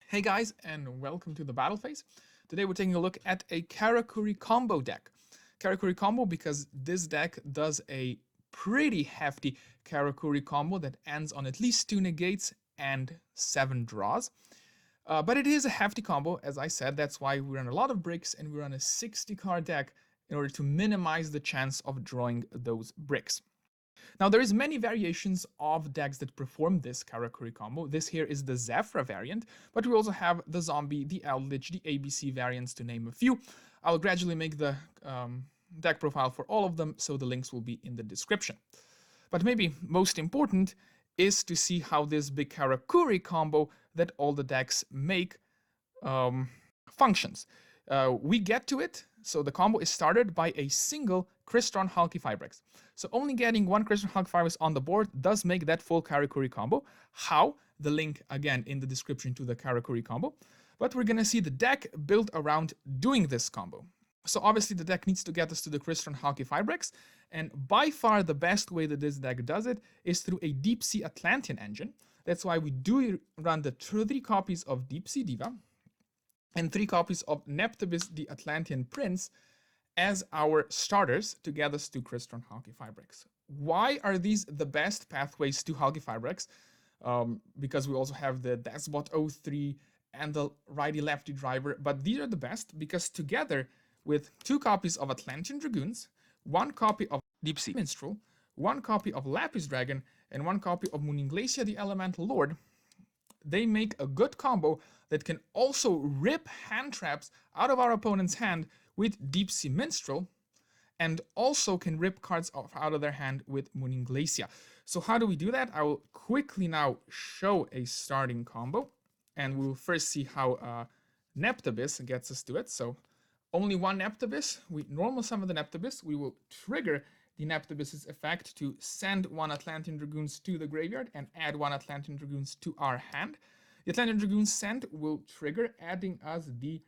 Hey guys, and welcome to the battle phase. Today we're taking a look at a Karakuri combo deck. Karakuri combo because this deck does a pretty hefty Karakuri combo that ends on at least 2 negates and 7 draws. But it is a hefty combo, as I said. That's why we run a lot of bricks and we run a 60 card deck in order to minimize the chance of drawing those bricks. Now, there is many variations of decks that perform this Karakuri combo. This here is the Zefra variant, but we also have the Zombie, the Eldritch, the ABC variants, to name a few. I'll gradually make the deck profile for all of them, so the links will be in the description. But maybe most important is to see how this big Karakuri combo that all the decks make functions. We get to it, so the combo is started by a single Crystron Halqifibrax. So only getting one Crystron Halqifibrax on the board does make that full Karakuri combo. How? The link again in the description to the Karakuri combo. But we're gonna see the deck built around doing this combo. So obviously the deck needs to get us to the Crystron Halqifibrax, and by far the best way that this deck does it is through a Deep Sea Atlantean engine. That's why we do run the 3 copies of Deep Sea Diva and 3 copies of Neptubis the Atlantean Prince as our starters to get us to Crystron Halqifibrax. Why are these the best pathways to Halqifibrax? Because we also have the Despot 03 and the righty-lefty driver, but these are the best because together with 2 copies of Atlantean Dragoons, 1 copy of Deep Sea Minstrel, 1 copy of Lapis Dragon, and 1 copy of Mooninglacia the Elemental Lord, they make a good combo that can also rip hand traps out of our opponent's hand with Deep Sea Minstrel, and also can rip cards out of their hand with Mooninglacia. So how do we do that? I will quickly now show a starting combo, and we'll first see how Neptubis gets us to it. So only 1 Neptubis. We normal summon the Neptubis. We will trigger the Neptubis's effect to send 1 Atlantean Dragoons to the graveyard and add 1 Atlantean Dragoons to our hand. The Atlantean Dragoons sent will trigger, adding us the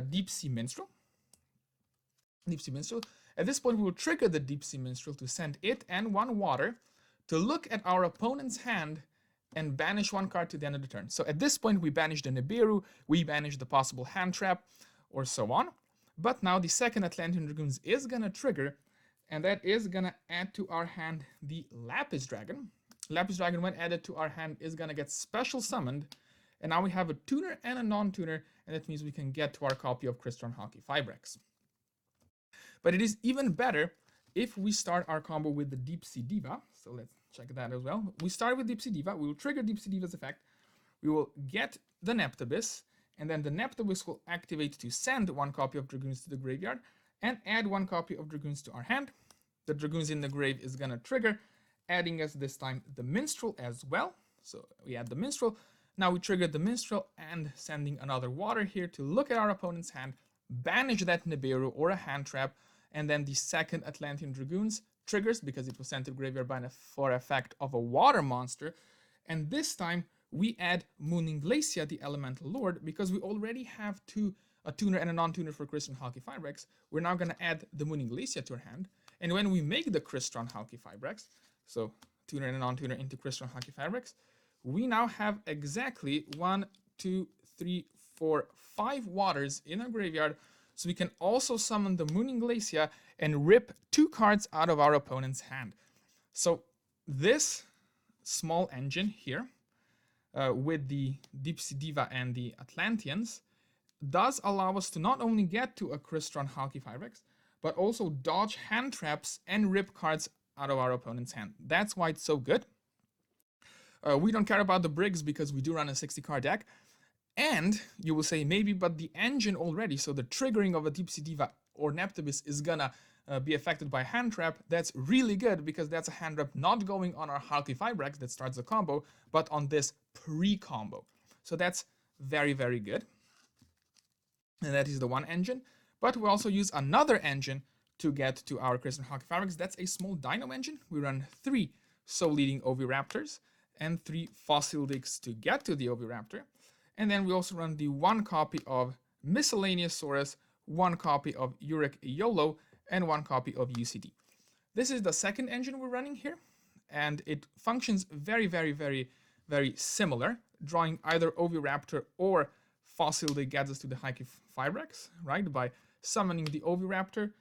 Deep Sea Minstrel. At this point, we will trigger the Deep Sea Minstrel to send it and 1 water to look at our opponent's hand and banish 1 card to the end of the turn. So at this point, we banish the Nibiru, we banish the possible hand trap, or so on. But now the second Atlantean Dragoons is gonna trigger, and that is gonna add to our hand the Lapis Dragon. Lapis Dragon, when added to our hand, is gonna get special summoned, and now we have a tuner and a non-tuner, and that means we can get to our copy of Crystron Halqifibrax. But it is even better if we start our combo with the Deep Sea Diva. So let's check that as well. We start with Deep Sea Diva. We will trigger Deep Sea Diva's effect. We will get the Neptubis, and then the Neptubis will activate to send 1 copy of Dragoons to the graveyard and add 1 copy of Dragoons to our hand. The Dragoons in the grave is gonna trigger, adding us this time the Minstrel as well. So we add the Minstrel. Now we trigger the Minstrel and sending another water here to look at our opponent's hand, banish that Nibiru or a hand trap, and then the second Atlantean Dragoons triggers because it was sent to graveyard by for effect of a water monster. And this time we add Mooninglacia the Elemental Lord because we already have a tuner and a non-tuner for Crystron Halqifibrax. We're now going to add the Mooninglacia to our hand. And when we make the Crystron Halqifibrax, so tuner and a non-tuner into Crystron Halqifibrax, we now have exactly 1, 2, 3, 4, 5 waters in our graveyard. So we can also summon the Mooninglacia and rip 2 cards out of our opponent's hand. So this small engine here, with the Deep Sea Diva and the Atlanteans, does allow us to not only get to a Crystron Halqifibrax, but also dodge hand traps and rip cards out of our opponent's hand. That's why it's so good. We don't care about the bricks because we do run a 60 card deck. And you will say, maybe, but the engine already, so the triggering of a Deep Sea Diva or Neptubis is gonna be affected by hand trap. That's really good because that's a hand trap not going on our Halqifibrax that starts the combo, but on this pre-combo. So that's very, very good. And that is the one engine. But we also use another engine to get to our Crystron Halqifibrax. That's a small Dino engine. We run 3 Soul Leading Oviraptors and 3 Fossil Dicks to get to the Oviraptor. And then we also run the 1 copy of Miscellaneous Saurus, 1 copy of Uric Iolo, and 1 copy of UCD. This is the second engine we're running here, and it functions very, very, very, very similar. drawing either Oviraptor or fossil that gets us to the Halqifibrax, right? By summoning the Oviraptor,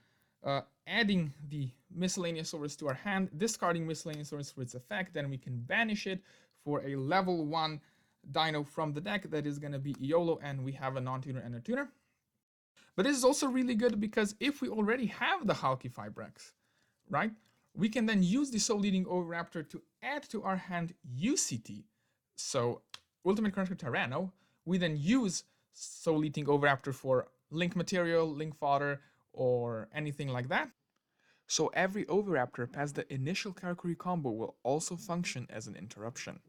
adding the Miscellaneousaurus to our hand, discarding Miscellaneousaurus for its effect, then we can banish it for a level 1 dino from the deck that is going to be Iolo, and we have a non-tuner and a tuner. But this is also really good because if we already have the Halqifibrax, right, we can then use the Soul Eating Oviraptor to add to our hand UCT. So Ultimate Cruncher Tyranno, we then use Soul Eating Oviraptor for link material, link fodder, or anything like that. So every Oviraptor past the initial Karakuri combo will also function as an interruption.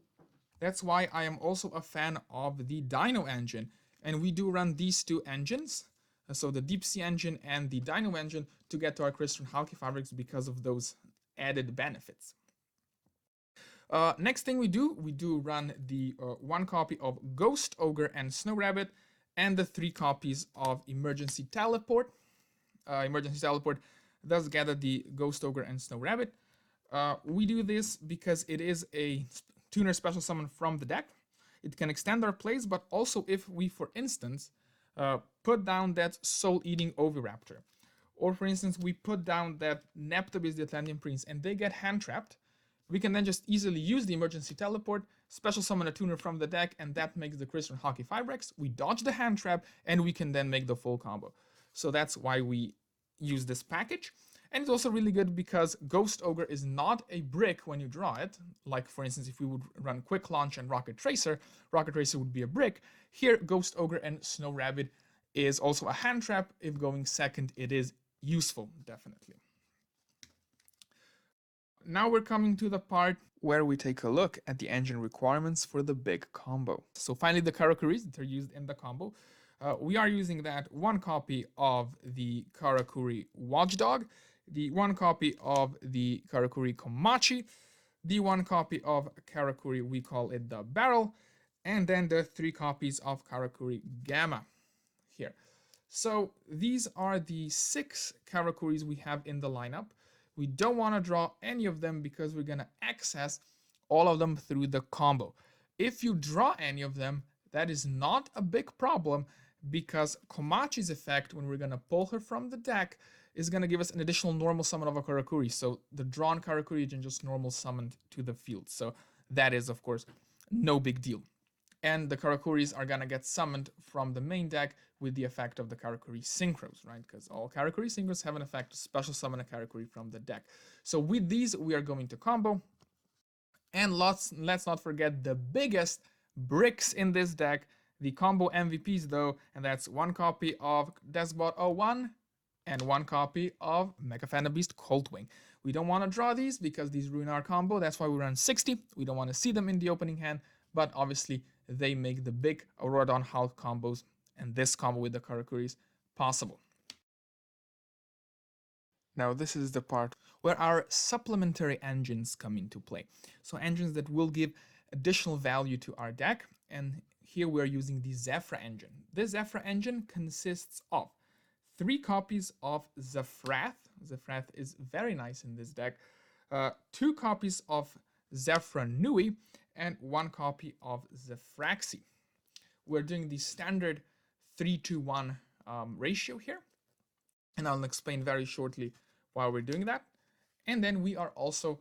That's why I am also a fan of the Dino engine, and we do run these two engines, so the Deep Sea engine and the Dino engine, to get to our Crystron Halqifibrax because of those added benefits. Next thing we do run the 1 copy of Ghost Ogre and Snow Rabbit, and the 3 copies of Emergency Teleport. Emergency Teleport does gather the Ghost Ogre and Snow Rabbit. We do this because it is a tuner special summon from the deck. It can extend our plays, but also if we, for instance, put down that Soul-Eating Oviraptor, or for instance, we put down that Neptubis, the Atlantean Prince, and they get hand-trapped, we can then just easily use the Emergency Teleport, special summon a tuner from the deck, and that makes the Crystron Halqifibrax. We dodge the hand trap, and we can then make the full combo. So that's why we use this package. And it's also really good because Ghost Ogre is not a brick when you draw it. Like, for instance, if we would run Quick Launch and Rocket Tracer would be a brick. Here, Ghost Ogre and Snow Rabbit is also a hand trap. If going second, it is useful, definitely. Now we're coming to the part where we take a look at the engine requirements for the big combo. So finally, the Karakuris that are used in the combo. We are using that 1 copy of the Karakuri Watchdog, the 1 copy of the Karakuri Komachi, the 1 copy of Karakuri, we call it the Barrel, and then the 3 copies of Karakuri Gamma here. So these are the 6 Karakuris we have in the lineup. We don't want to draw any of them because we're going to access all of them through the combo. If you draw any of them, that is not a big problem because Komachi's effect, when we're going to pull her from the deck, is going to give us an additional normal summon of a Karakuri. So the drawn Karakuri can just normal summoned to the field. So that is, of course, no big deal. And the Karakuris are going to get summoned from the main deck with the effect of the Karakuri Synchros, right? Because all Karakuri Synchros have an effect to special summon a Karakuri from the deck. So with these, we are going to combo. And let's not forget the biggest bricks in this deck, the combo MVPs though, and that's 1 copy of Desbot 01 and 1 copy of Mecha Beast Coltwing. We don't want to draw these because these ruin our combo. That's why we run 60. We don't want to see them in the opening hand, but obviously they make the big Auroradon Hulk combos and this combo with the Karakuris possible. Now this is the part where our supplementary engines come into play. So engines that will give additional value to our deck, and here we're using the Zefra engine. This Zefra engine consists of 3 copies of Zefrath. Zefrath is very nice in this deck. 2 copies of Zefra Nui, and 1 copy of Zefraxi. We're doing the standard 3-to-1 ratio here, and I'll explain very shortly why we're doing that. And then we are also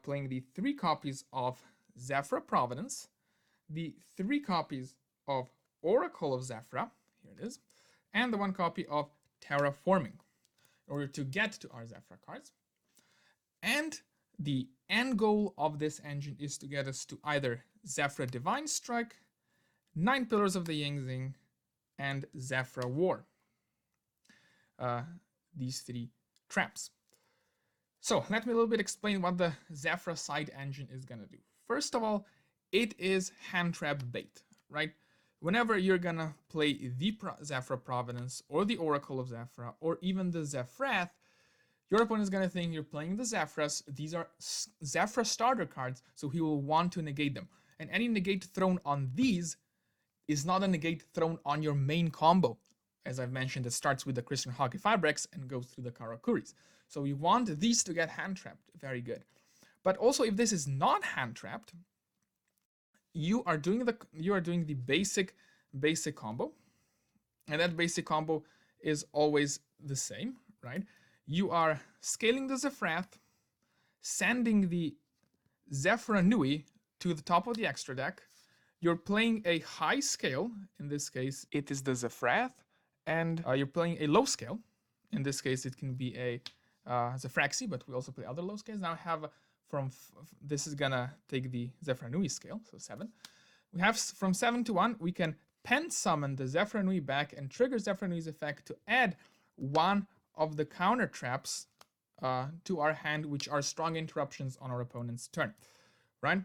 playing the 3 copies of Zefra Providence, the 3 copies of Oracle of Zefra, here it is, and the 1 copy of Terraforming in order to get to our Zefra cards. And the end goal of this engine is to get us to either Zefra Divine Strike, 9 Pillars of the Yingxing, and Zefra War. These 3 traps. So let me a little bit explain what the Zefra side engine is going to do. First of all, it is hand trap bait, right? Whenever you're going to play the Zefra Providence or the Oracle of Zefra or even the Zefrath, your opponent is going to think you're playing the Zefras. These are Zefra starter cards, so he will want to negate them. And any negate thrown on these is not a negate thrown on your main combo. As I've mentioned, it starts with the Crystron Halqifibrax and goes through the Karakuris. So we want these to get hand trapped. Very good. But also, if this is not hand trapped, you are doing the basic combo, and that basic combo is always the same, right? You are scaling the Zefrath, sending the Zefra Nui to the top of the extra deck. You're playing a high scale. In this case, it is the Zefrath, and you're playing a low scale. In this case, it can be a Zefraxi, but we also play other low scales. Now I have this is gonna take the Zefra Nui scale, so 7. We have from 7 to 1. We can pen summon the Zefra Nui back and trigger Zefra Nui's effect to add one of the counter traps to our hand, which are strong interruptions on our opponent's turn, right?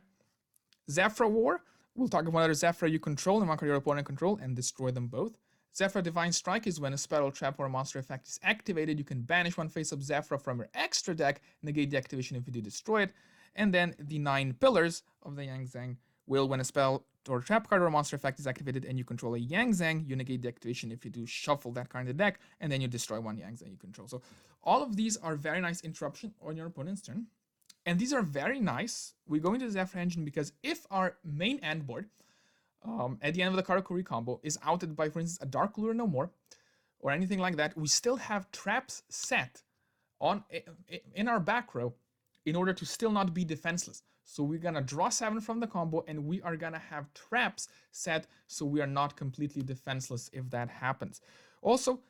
Zefra War, we'll talk about other Zefra you control and one card your opponent control and destroy them both. Zefra Divine Strike is when a spell, trap, or a monster effect is activated. You can banish one face-up Zefra from your extra deck, negate the activation if you do destroy it. And then the 9 Pillars of the Yang Zhang will, when a spell or trap card or a monster effect is activated and you control a Yang Zhang, you negate the activation if you do shuffle that card in the deck, and then you destroy one Yang Zhang you control. So all of these are very nice interruption on your opponent's turn. And these are very nice. We go into the Zefra engine because if our main end board, at the end of the Karakuri combo, is outed by, for instance, a Dark Lure no more, or anything like that, we still have traps set in our back row in order to still not be defenseless. So we're gonna draw 7 from the combo, and we are gonna have traps set so we are not completely defenseless if that happens. Also,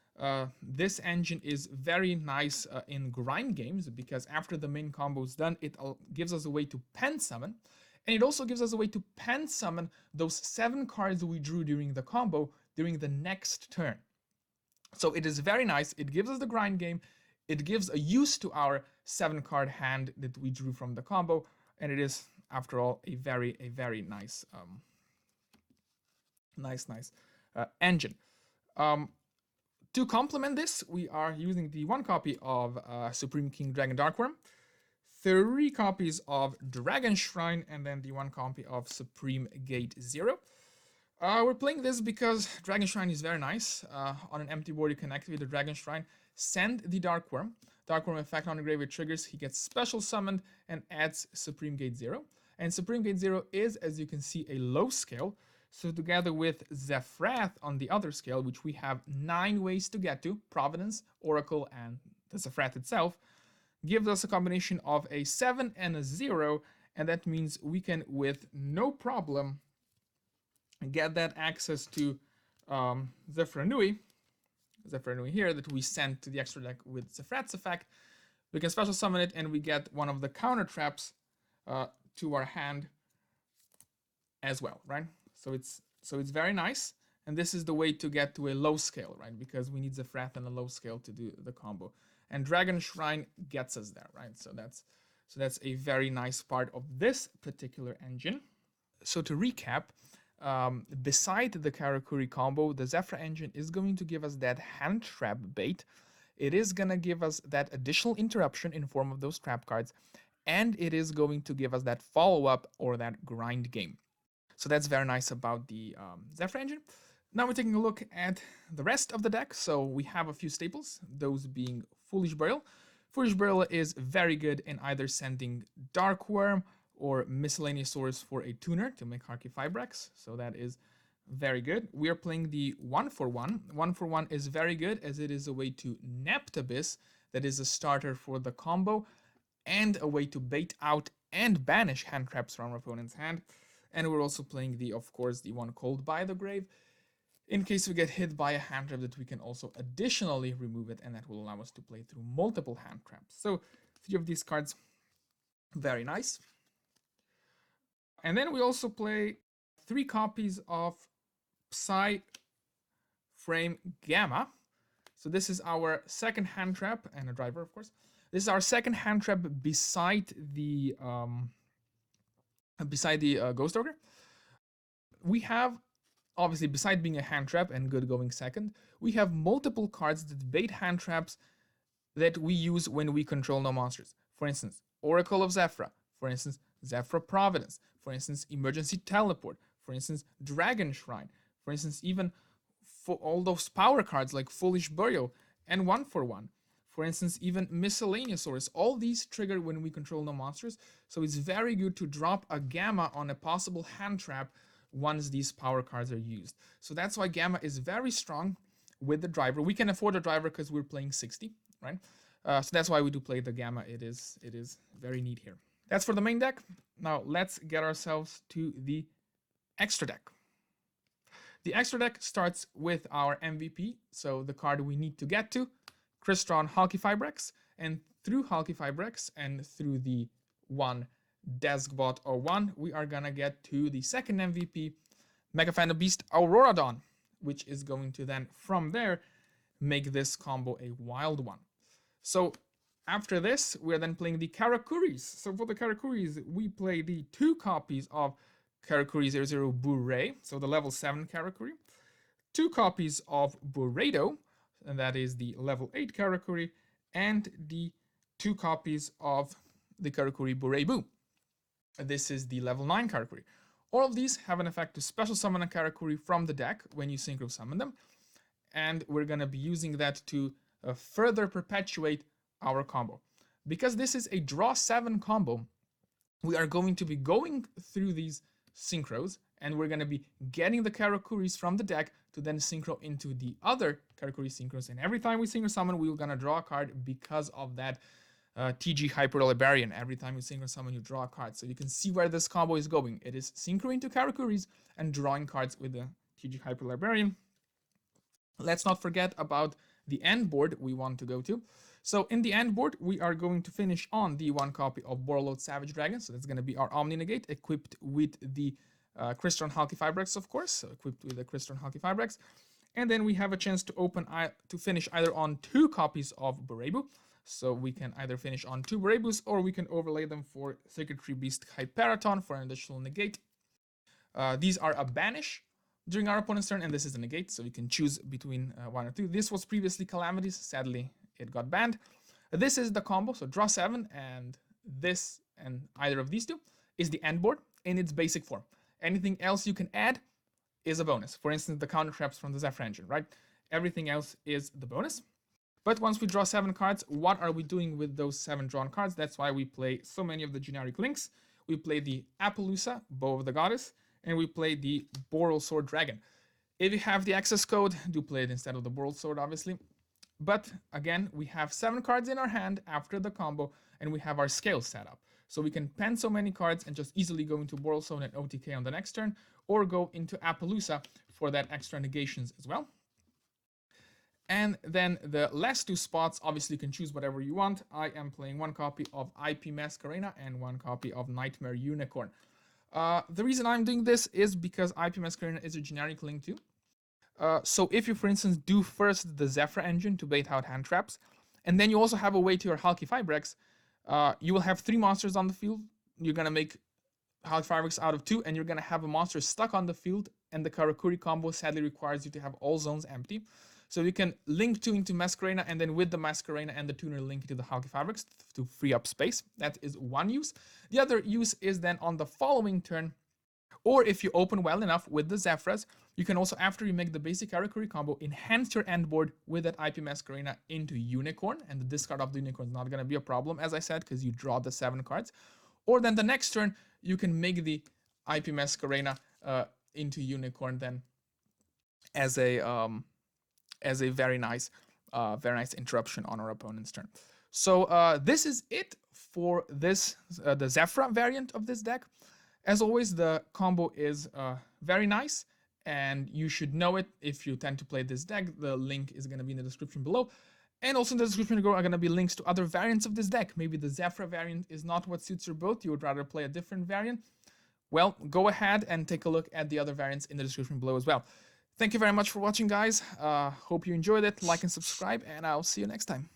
this engine is very nice in grind games because after the main combo is done, it gives us a way to pen summon, and it also gives us a way to pen summon those 7 cards we drew during the combo during the next turn. So it is very nice. It gives us the grind game. It gives a use to our 7-card hand that we drew from the combo, and it is, after all, a very nice, nice engine. To complement this, we are using the 1 copy of Supreme King Dragon Darkworm, 3 copies of Dragon Shrine, and then the 1 copy of Supreme Gate 0. We're playing this because Dragon Shrine is very nice. On an empty board, you can activate the Dragon Shrine, send the Darkworm. Darkworm effect on the graveyard triggers, he gets special summoned and adds Supreme Gate 0. And Supreme Gate 0 is, as you can see, a low scale. So together with Zefrath on the other scale, which we have 9 ways to get to, Providence, Oracle, and the Zefrath itself, gives us a combination of a 7 and a 0, and that means we can, with no problem, get that access to Zefra Nui here that we send to the extra deck with Zefrath's effect. We can special summon it, and we get one of the counter traps to our hand as well, right? So it's very nice, and this is the way to get to a low scale, right? Because we need Zefrath and a low scale to do the combo, and Dragon Shrine gets us there, right? So that's a very nice part of this particular engine. So to recap, beside the Karakuri combo, the Zefra engine is going to give us that hand trap bait. It is gonna give us that additional interruption in form of those trap cards, and it is going to give us that follow-up or that grind game. So that's very nice about the Zefra engine. Now we're taking a look at the rest of the deck. So we have a few staples, those being Foolish Burial. Foolish Burial is very good in either sending Darkworm or Miscellaneousaurus for a tuner to make Halqifibrax. So that is very good. We are playing the 1-for-1. 1-for-1 is very good as it is a way to Neptabyss, that is a starter for the combo, and a way to bait out and banish hand traps from our opponent's hand. And we're also playing of course, the 1 Cold by the Grave, in case we get hit by a hand trap that we can also additionally remove it, and that will allow us to play through multiple hand traps. So 3 of these cards, very nice. And then we also play 3 copies of Psy Frame Gamma. So this is our second hand trap, and a driver, of course. This is our second hand trap beside the Ghost Ogre. We have, obviously, beside being a hand trap and good going second, we have multiple cards that bait hand traps that we use when we control no monsters. For instance, Oracle of Zefra. For instance, Zefra Providence. For instance, Emergency Teleport. For instance, Dragon Shrine. For instance, even for all those power cards like Foolish Burial and 1-for-1. For instance, even miscellaneousaurs. All these trigger when we control no monsters. So it's very good to drop a Gamma on a possible hand trap once these power cards are used. So that's why Gamma is very strong with the driver. We can afford a driver because we're playing 60, right? So that's why we do play the Gamma. It is very neat here. That's for the main deck. Now let's get ourselves to the extra deck. The extra deck starts with our MVP, so the card we need to get to, Crystron Halqifibrax, and through Halqifibrax and through the one Deskbot 01, we are gonna get to the second MVP, Mega Phantom Beast Auroradon, which is going to then, from there, make this combo a wild one. So after this, we're then playing the Karakuris. So for the Karakuris, we play the 2 copies of Karakuri 00 Bure, so the level 7 Karakuri, 2 copies of Buredo, and that is the level 8 Karakuri, and the 2 copies of the Karakuri Burebu. This is the level 9 Karakuri. All of these have an effect to special summon a Karakuri from the deck when you synchro summon them, and we're going to be using that to further perpetuate our combo. Because this is a draw 7 combo, we are going to be going through these synchros, and we're going to be getting the Karakuris from the deck to then synchro into the other Karakuri synchros. And every time we synchro summon, we're going to draw a card because of that TG Hyper Librarian. Every time you synchro summon, you draw a card. So you can see where this combo is going. It is synchroing to Karakuris and drawing cards with the TG Hyper Librarian. Let's not forget about the end board we want to go to. So in the end board, we are going to finish on the 1 copy of Borreload Savage Dragon. So that's going to be our Omni Negate, equipped with the Crystron Halqifibrax, of course. So equipped with the Crystron Halqifibrax. And then we have a chance to finish either on 2 copies of Burebu. So we can either finish on 2 Burebus, or we can overlay them for Sacred Tree Beast Hyperaton for an additional negate. These are a banish during our opponent's turn, and this is a negate, so you can choose between 1 or 2. This was previously Calamities. Sadly, it got banned. This is the combo, so draw 7, and this and either of these 2 is the end board in its basic form. Anything else you can add is a bonus. For instance, the counter traps from the Zefra engine, right? Everything else is the bonus. But once we draw 7 cards, what are we doing with those 7 drawn cards? That's why we play so many of the generic links. We play the Appaloosa, Bow of the Goddess, and we play the Boral Sword Dragon. If you have the access code, do play it instead of the Boral Sword, obviously. But again, we have 7 cards in our hand after the combo, and we have our scale set up. So we can pen so many cards and just easily go into Boral Sword and OTK on the next turn, or go into Appaloosa for that extra negations as well. And then the last 2 spots, obviously you can choose whatever you want. I am playing 1 copy of IP Masquerena and 1 copy of Nightmare Unicorn. The reason I'm doing this is because IP Masquerena is a generic link too. So if you, for instance, do first the Zefra engine to bait out hand traps, and then you also have a way to your Halqifibrax, you will have 3 monsters on the field. You're going to make Halqifibrax out of 2, and you're going to have a monster stuck on the field, and the Karakuri combo sadly requires you to have all zones empty. So you can link 2 into Masquerena, and then with the Masquerena and the tuner link to the Halqifibrax to free up space. That is one use. The other use is then on the following turn, or if you open well enough with the Zefras, you can also, after you make the basic Karakuri combo, enhance your end board with that IP Masquerena into Unicorn, and the discard of the Unicorn is not going to be a problem, as I said, because you draw the 7 cards. Or then the next turn, you can make the IP Masquerena into Unicorn then as a very nice interruption on our opponent's turn. So this is it for this the Zefra variant of this deck. As always, the combo is very nice, and you should know it if you tend to play this deck. The link is going to be in the description below. And also in the description below are going to be links to other variants of this deck. Maybe the Zefra variant is not what suits your boat. You would rather play a different variant. Well, go ahead and take a look at the other variants in the description below as well. Thank you very much for watching, guys. Hope you enjoyed it. Like and subscribe, and I'll see you next time.